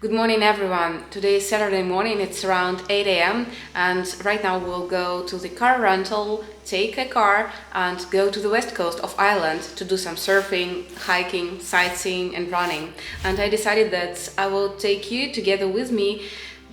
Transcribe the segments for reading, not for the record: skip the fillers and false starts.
Good morning everyone. Today is Saturday morning, it's around 8 a.m. and right now we'll go to the car rental, take a car and go to the west coast of Ireland to do some surfing, hiking, sightseeing and running. And I decided that I will take you together with me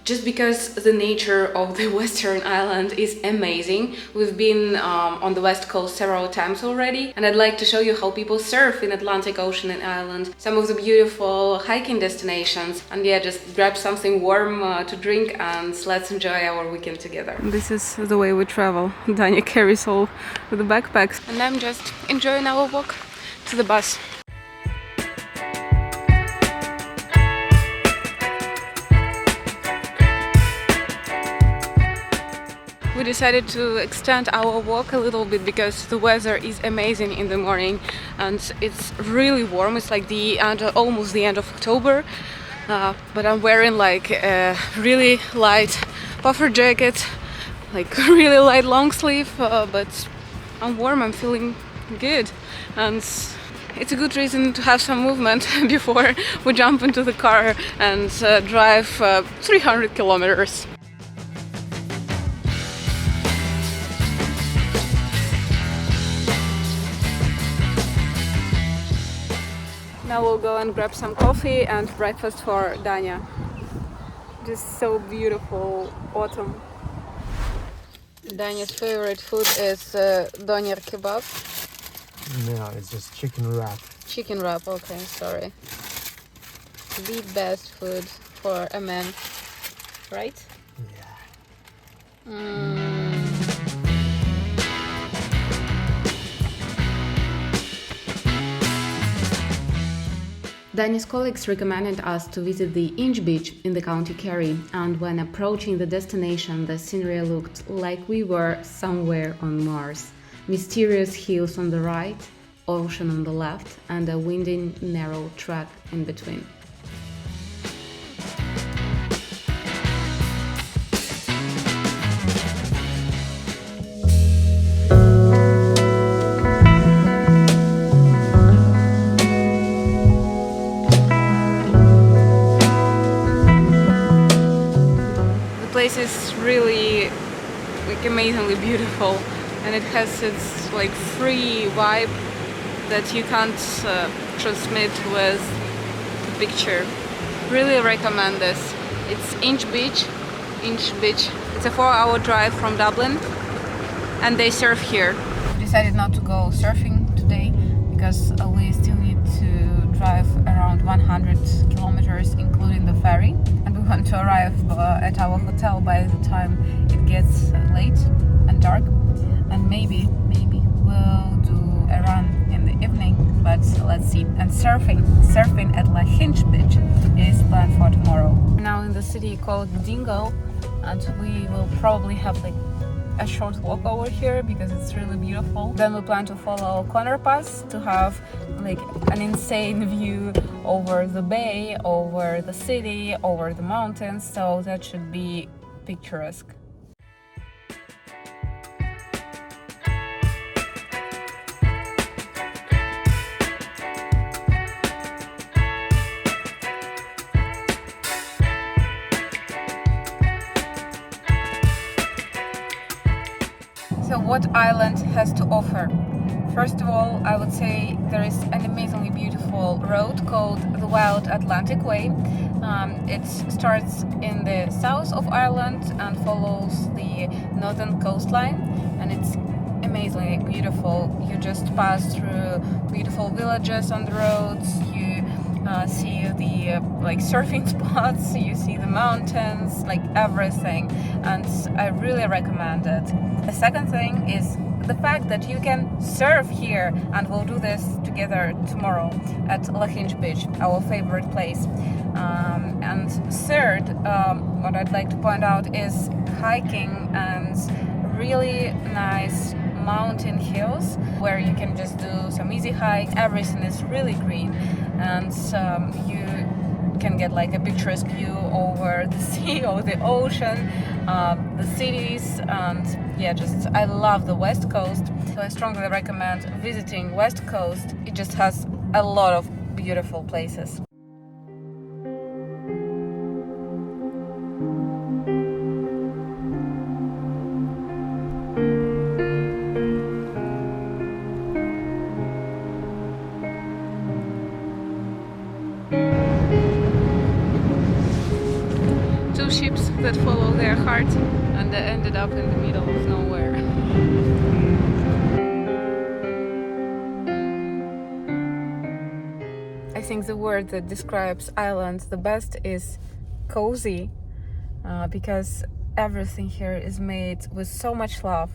just because the nature of the Western Island is amazing. We've been on the west coast several times already, and I'd like to show you how people surf in Atlantic Ocean and Ireland, some of the beautiful hiking destinations, and yeah, just grab something warm to drink and let's enjoy our weekend together. This is the way we travel. Danya carries all the backpacks, and I'm just enjoying our walk to the bus. We decided to extend our walk a little bit because the weather is amazing in the morning and it's really warm. It's like almost the end of October, but I'm wearing like a really light puffer jacket, like really light long sleeve, but I'm warm, I'm feeling good, and it's a good reason to have some movement before we jump into the car and drive 300 kilometers. Now we'll go and grab some coffee and breakfast for Danya. Just so beautiful autumn. Danya's favorite food is doner kebab. No, it's just chicken wrap. Chicken wrap, okay, sorry. The best food for a man, right? Yeah. Danny's colleagues recommended us to visit the Inch beach in the County Kerry, and when approaching the destination, the scenery looked like we were somewhere on Mars. Mysterious hills on the right, ocean on the left, and a winding, narrow track in between. The place is really like amazingly beautiful, and it has its like free vibe that you can't transmit with the picture. Really recommend this. It's Inch Beach. It's a 4-hour drive from Dublin, and they surf here. We decided not to go surfing today because we still need to drive around 100 kilometers including the ferry, and we want to arrive at our hotel by the time it gets late and dark, and maybe we'll do a run in the evening, but let's see. And surfing at Lahinch beach is planned for tomorrow. We're now in the city called Dingle, and we will probably have like a short walk over here because it's really beautiful. Then we plan to follow Corner Pass to have like an insane view over the bay, over the city, over the mountains, so that should be picturesque. So what Ireland has to offer? First of all, I would say there is an amazingly beautiful road called the Wild Atlantic Way. It starts in the south of Ireland and follows the northern coastline, and it's amazingly beautiful. You just pass through beautiful villages on the roads, you see the like surfing spots, you see the mountains, like everything, and I really recommend it. The second thing is the fact that you can surf here, and we'll do this together tomorrow at Lahinch beach, our favorite place. And third, what I'd like to point out is hiking and really nice mountain hills where you can just do some easy hikes. Everything is really green, and you can get like a picturesque view over the sea or the ocean, the cities, and yeah, just I love the West Coast, so I strongly recommend visiting West Coast. It just has a lot of beautiful places. two ships that follow their heart, and they ended up in the middle of nowhere. I think the word that describes Ireland the best is cozy, because everything here is made with so much love,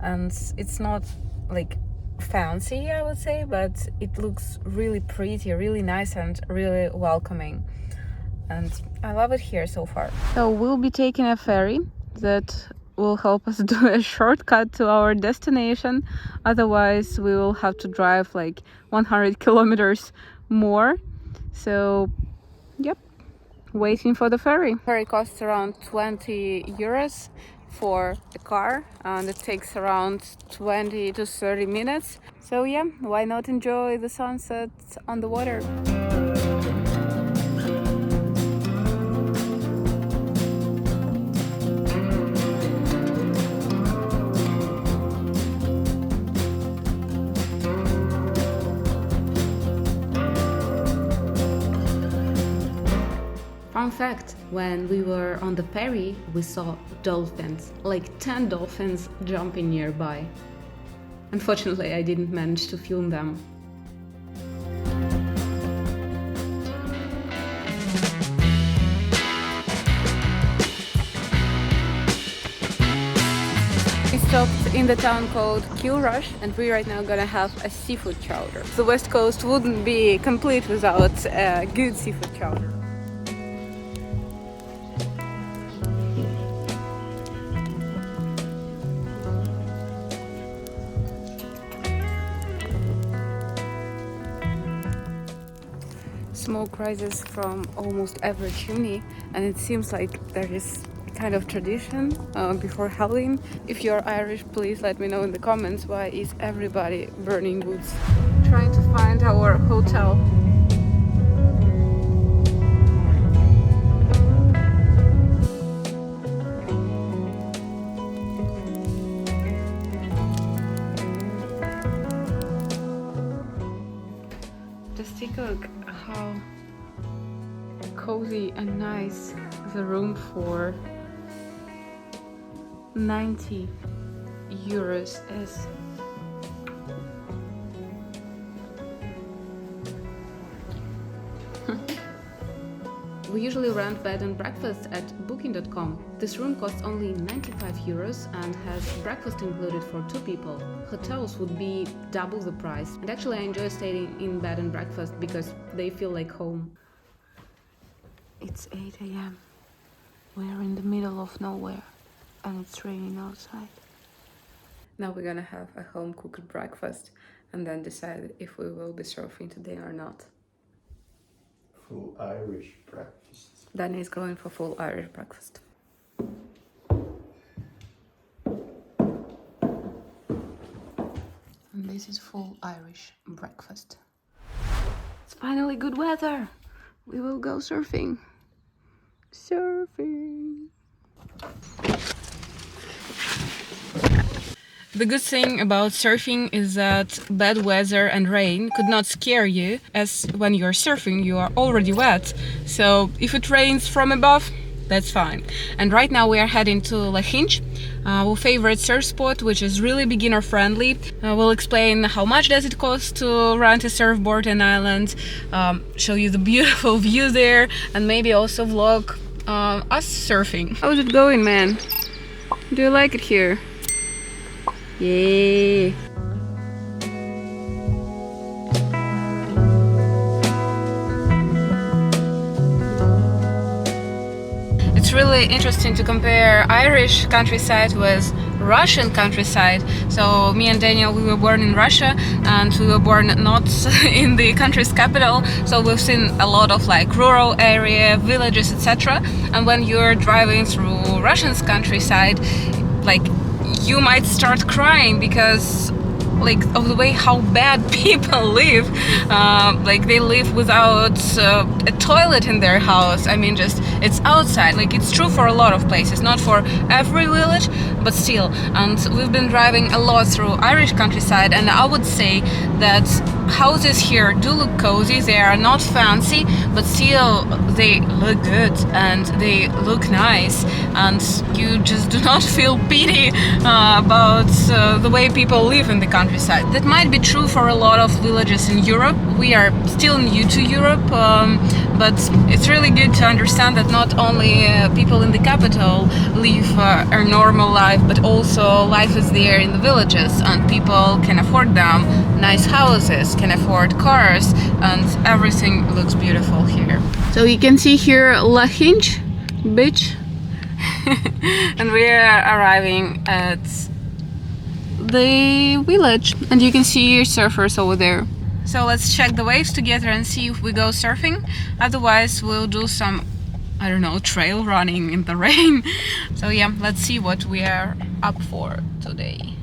and it's not like fancy, I would say, but it looks really pretty, really nice, and really welcoming. And I love it here so far. So we'll be taking a ferry that will help us do a shortcut to our destination. Otherwise, we will have to drive like 100 kilometers more. So, yep, waiting for the ferry. Ferry costs around 20 euros for a car, and it takes around 20 to 30 minutes. So yeah, why not enjoy the sunset on the water? Fun fact, when we were on the ferry, we saw dolphins, like 10 dolphins jumping nearby. Unfortunately, I didn't manage to film them. We stopped in the town called Kilrush, and we're right now gonna have a seafood chowder. The West Coast wouldn't be complete without a good seafood chowder. Smoke rises from almost every chimney, and it seems like there is a kind of tradition before Halloween. If you're Irish, please let me know in the comments why is everybody burning woods. Trying to find our hotel. Just take a look how cozy and nice the room for 90 euros is. We usually rent bed and breakfast at booking.com. This room costs only 95 euros and has breakfast included for 2 people. Hotels would be double the price. And actually I enjoy staying in bed and breakfast because they feel like home. It's 8 a.m. We're in the middle of nowhere and it's raining outside. Now we're gonna have a home-cooked breakfast and then decide if we will be surfing today or not. Full Irish breakfast. Danny is going for full Irish breakfast. And this is full Irish breakfast. It's finally good weather. We will go surfing. Surfing. The good thing about surfing is that bad weather and rain could not scare you, as when you're surfing you are already wet, so if it rains from above, that's fine. And right now we are heading to Lahinch, our favorite surf spot, which is really beginner friendly. We'll explain how much does it cost to rent a surfboard in Ireland, show you the beautiful view there, and maybe also vlog us surfing. How's it going, man? Do you like it here? Yay! It's really interesting to compare Irish countryside with Russian countryside. So me and Daniel, we were born in Russia and we were born not in the country's capital, so we've seen a lot of like rural area, villages, etc. And when you're driving through Russian's countryside, like you might start crying because like of the way how bad people live. Like they live without a toilet in their house. I mean, just it's outside. Like it's true for a lot of places, not for every village, but still. And we've been driving a lot through Irish countryside, and I would say that houses here do look cozy. They are not fancy, but still they look good and they look nice, and you just do not feel pity about the way people live in the countryside. That might be true for a lot of villages in Europe. We are still new to Europe, but it's really good to understand that not only people in the capital live a normal life, but also life is there in the villages, and people can afford them nice houses, can afford cars, and everything looks beautiful here. So you can see here Lahinch beach and we are arriving at the village, and you can see surfers over there. So let's check the waves together and see if we go surfing. Otherwise we'll do some, I don't know, trail running in the rain. So yeah, let's see what we are up for today.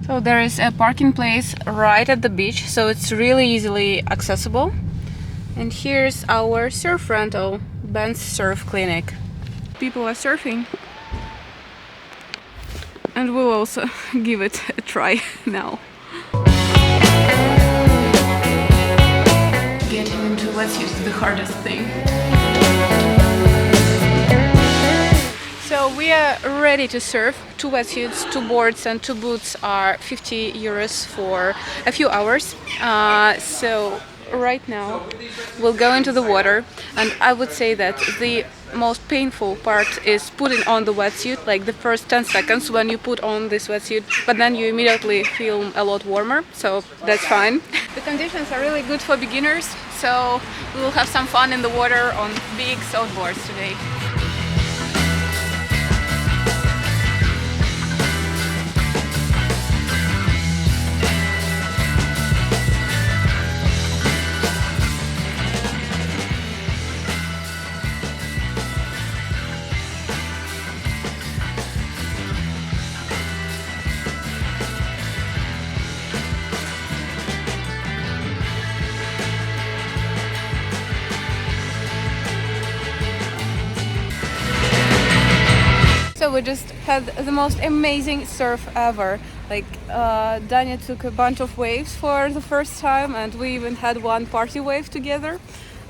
So there is a parking place right at the beach, so it's really easily accessible. And here's our surf rental, Ben's Surf Clinic. People are surfing, and we'll also give it a try now. Getting into wetsuit is the hardest thing. So we are ready to surf. 2 wetsuits, 2 boards and 2 boots are 50 euros for a few hours. So right now we'll go into the water, and I would say that the most painful part is putting on the wetsuit, like the first 10 seconds when you put on this wetsuit, but then you immediately feel a lot warmer, so that's fine. The conditions are really good for beginners, so we will have some fun in the water on big surfboards today. So we just had the most amazing surf ever. Like Dania took a bunch of waves for the first time, and we even had one party wave together,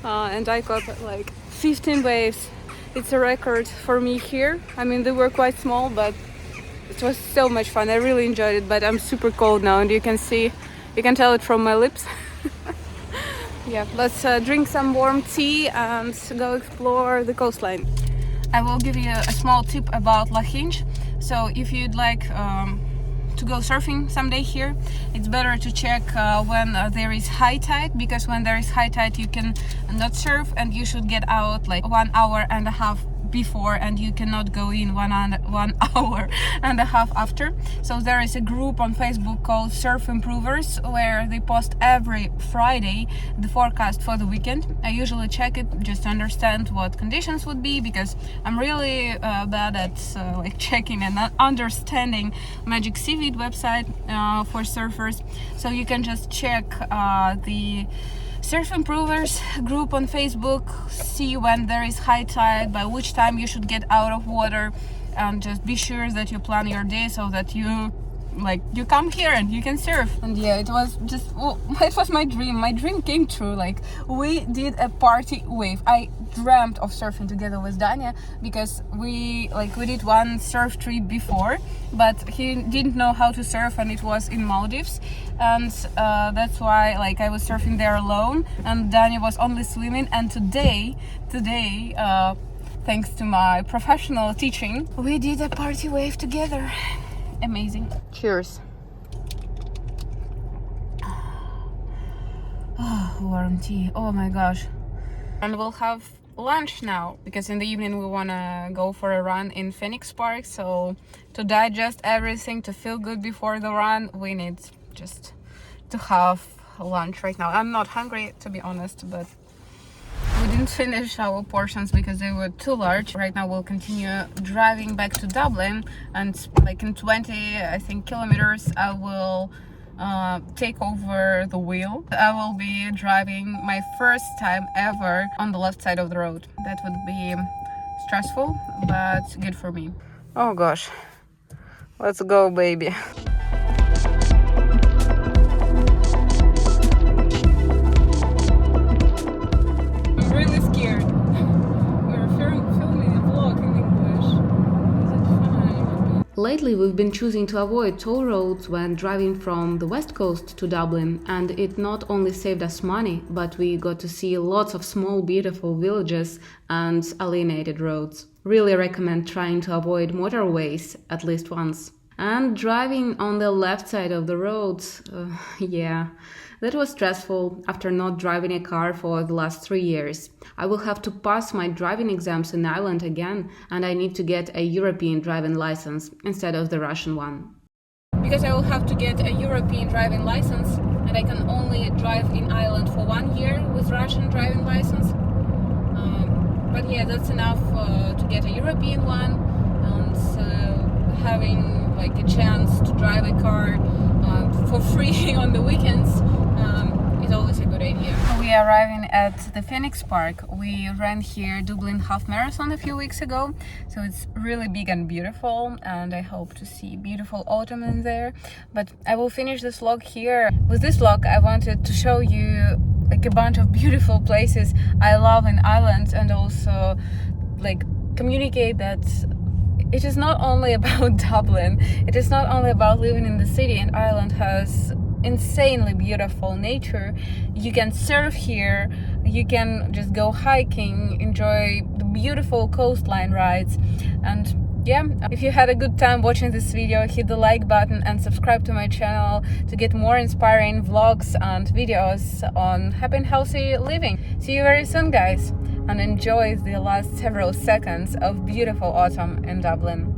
and I caught like 15 waves. It's a record for me here. I mean, they were quite small, but it was so much fun. I really enjoyed it, but I'm super cold now, and you can tell it from my lips. Yeah, let's drink some warm tea and go explore the coastline. I will give you a small tip about Lahinch. So if you'd like to go surfing someday here, it's better to check when there is high tide, because when there is high tide you can not surf, and you should get out like 1.5 hours before, and you cannot go in 1 hour and a half after. So there is a group on Facebook called Surf Improvers, where they post every Friday the forecast for the weekend. I usually check it just to understand what conditions would be, because I'm really bad at like checking and understanding Magic Seaweed website for surfers. So you can just check the Surf Improvers group on Facebook, see when there is high tide, by which time you should get out of water, and just be sure that you plan your day so that you come here and you can surf. And yeah, it was just, it was my dream came true. Like, we did a party wave. I dreamt of surfing together with Dania, because we did one surf trip before, but he didn't know how to surf, and it was in Maldives, and that's why I was surfing there alone, and Dania was only swimming. And today thanks to my professional teaching, we did a party wave together. Amazing. Cheers. Oh, warm tea. Oh my gosh. And we'll have lunch now, because in the evening we want to go for a run in Phoenix Park. So to digest everything, to feel good before the run, we need just to have lunch right now. I'm not hungry, to be honest, but we didn't finish our portions because they were too large. Right now we'll continue driving back to Dublin, and in 20, I think, kilometers, I will take over the wheel. I will be driving my first time ever on the left side of the road. That would be stressful, but good for me. Oh gosh, let's go, baby. I'm really scared. We're filming a vlog in English. Is it fine? Lately, we've been choosing to avoid toll roads when driving from the west coast to Dublin, and it not only saved us money, but we got to see lots of small, beautiful villages and alienated roads. Really recommend trying to avoid motorways at least once. And driving on the left side of the roads, yeah, that was stressful after not driving a car for the last 3 years. I will have to pass my driving exams in Ireland again, and I need to get a European driving license instead of the Russian one. Because I will have to get a European driving license, and I can only drive in Ireland for 1 year with Russian driving license. But yeah, that's enough to get a European one, and having like a chance to drive a car for free on the weekends is always a good idea. We are arriving at the Phoenix Park. We ran here Dublin half marathon a few weeks ago, so it's really big and beautiful, and I hope to see beautiful autumn in there. But I will finish this vlog here. With this vlog I wanted to show you like a bunch of beautiful places I love in Ireland, and also like communicate that it is not only about Dublin, it is not only about living in the city, and Ireland has insanely beautiful nature. You can surf here, you can just go hiking, enjoy the beautiful coastline rides, and yeah, if you had a good time watching this video, hit the like button and subscribe to my channel to get more inspiring vlogs and videos on happy and healthy living. See you very soon, guys, and enjoy the last several seconds of beautiful autumn in Dublin.